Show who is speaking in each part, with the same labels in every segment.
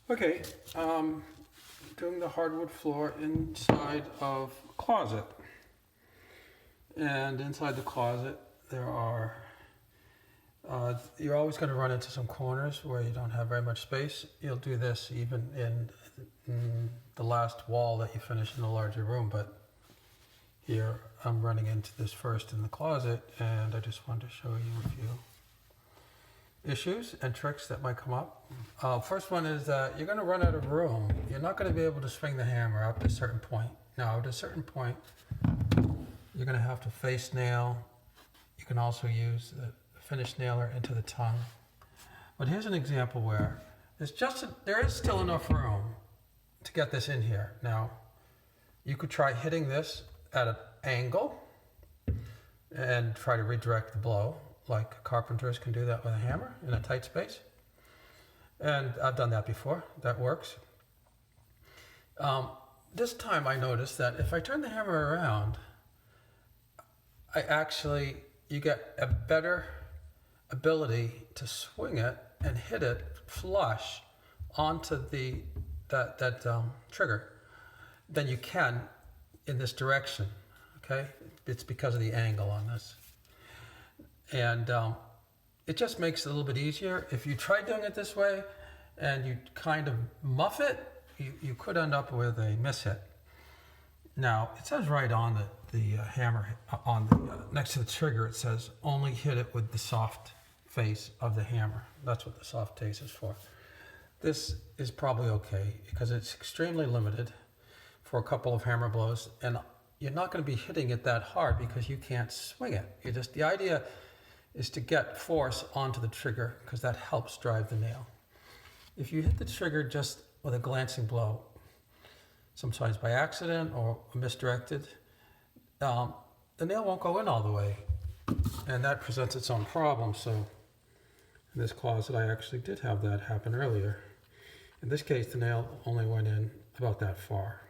Speaker 1: Okay, doing the hardwood floor inside of a closet. And inside the closet, there are, you're always going to run into some corners where you don't have very much space. You'll do this even in the last wall that you finish in the larger room, but here I'm running into this first in the closet, and I just wanted to show you a few issues and tricks that might come up. First one is that you're going to run out of room. You're not going to be able to swing the hammer up to a certain point. Now, at a certain point, you're going to have to face nail. You can also use the finish nailer into the tongue. But here's an example where there is still enough room to get this in here. Now, you could try hitting this at an angle and try to redirect the blow, like carpenters can do that with a hammer in a tight space. And I've done that before. That works. This time I noticed that if I turn the hammer around, you get a better ability to swing it and hit it flush onto that trigger than you can in this direction. Okay, it's because of the angle on this, and it just makes it a little bit easier. If you try doing it this way and you kind of muff it, you could end up with a mishit. Now, it says right on the hammer, on the next to the trigger, it says only hit it with the soft face of the hammer. That's what the soft face is for. This is probably okay because it's extremely limited for a couple of hammer blows, and you're not going to be hitting it that hard because you can't swing it. The idea is to get force onto the trigger because that helps drive the nail. If you hit the trigger just with a glancing blow, sometimes by accident or misdirected, the nail won't go in all the way, and that presents its own problem. So in this closet, I actually did have that happen earlier. In this case, the nail only went in about that far.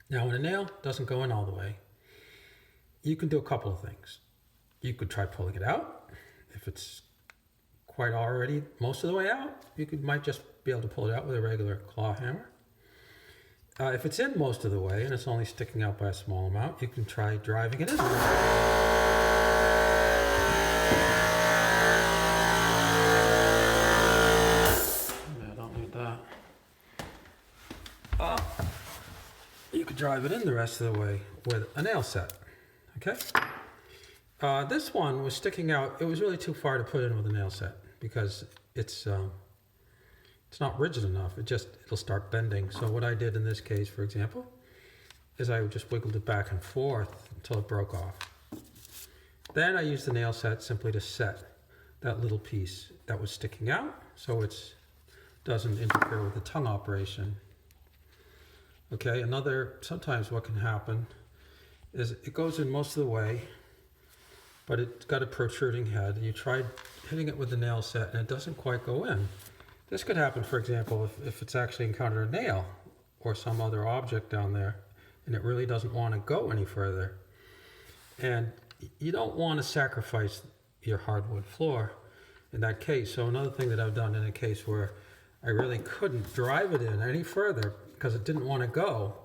Speaker 1: Now, when a nail doesn't go in all the way, you can do a couple of things. You could try pulling it out. If it's quite already most of the way out, might just be able to pull it out with a regular claw hammer. If it's in most of the way and it's only sticking out by a small amount, you can try driving it in. Yeah, I don't need that. You could drive it in the rest of the way with a nail set. Okay? This one was sticking out. It was really too far to put in with a nail set because it's not rigid enough. It'll start bending. So what I did in this case, for example, is I just wiggled it back and forth until it broke off. Then I used the nail set simply to set that little piece that was sticking out so it doesn't interfere with the tongue operation. Okay, sometimes what can happen is it goes in most of the way, but it's got a protruding head, and you tried hitting it with the nail set and it doesn't quite go in. This could happen, for example, if it's actually encountered a nail or some other object down there and it really doesn't want to go any further. And you don't want to sacrifice your hardwood floor in that case. So another thing that I've done in a case where I really couldn't drive it in any further because it didn't want to go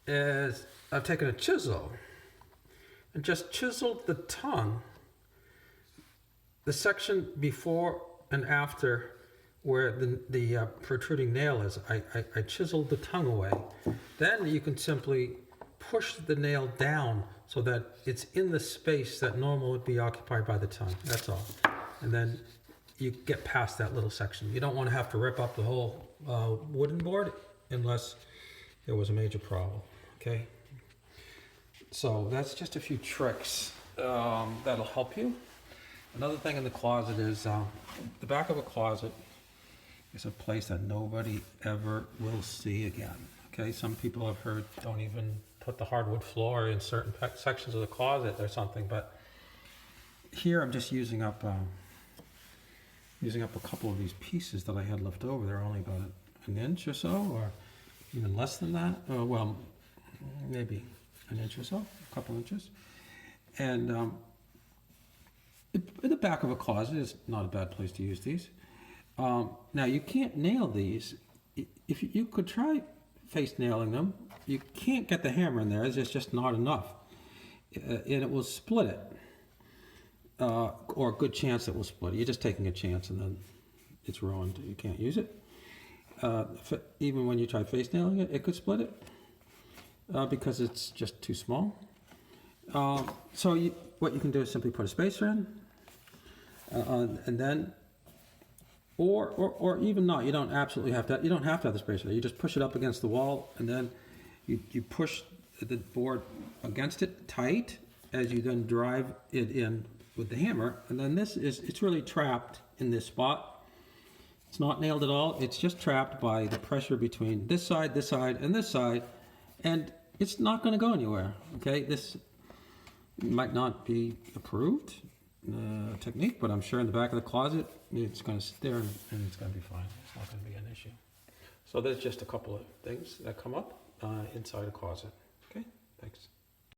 Speaker 1: is I've taken a chisel and just chiseled the tongue, the section before and after where the protruding nail is. I chiseled the tongue away. Then you can simply push the nail down so that it's in the space that normally would be occupied by the tongue. That's all. And then you get past that little section. You don't want to have to rip up the whole wooden board unless there was a major problem. Okay? So that's just a few tricks that'll help you. Another thing in the closet is the back of a closet is a place that nobody ever will see again. Okay, some people I've heard don't even put the hardwood floor in certain sections of the closet or something, but here I'm just using up a couple of these pieces that I had left over. They're only about an inch or so, or even less than that. Well, maybe an inch or so, a couple inches. And in the back of a closet is not a bad place to use these. Now you can't nail these. If you could try face nailing them, you can't get the hammer in there. It's just not enough, and it will split it, or a good chance it will split it. You're just taking a chance, and then it's ruined. You can't use it. Even when you try face nailing it, it could split it because it's just too small. So what you can do is simply put a spacer in, and then, or even not. You don't absolutely have to. You don't have to have the spacer. You just push it up against the wall, and then you push the board against it tight as you then drive it in with the hammer, and then it's really trapped in this spot. It's not nailed at all. It's just trapped by the pressure between this side, and this side, and it's not going to go anywhere. Okay, this might not be approved technique, but I'm sure in the back of the closet it's going to sit there and it's going to be fine. It's not going to be an issue. So there's just a couple of things that come up inside a closet. Okay, thanks.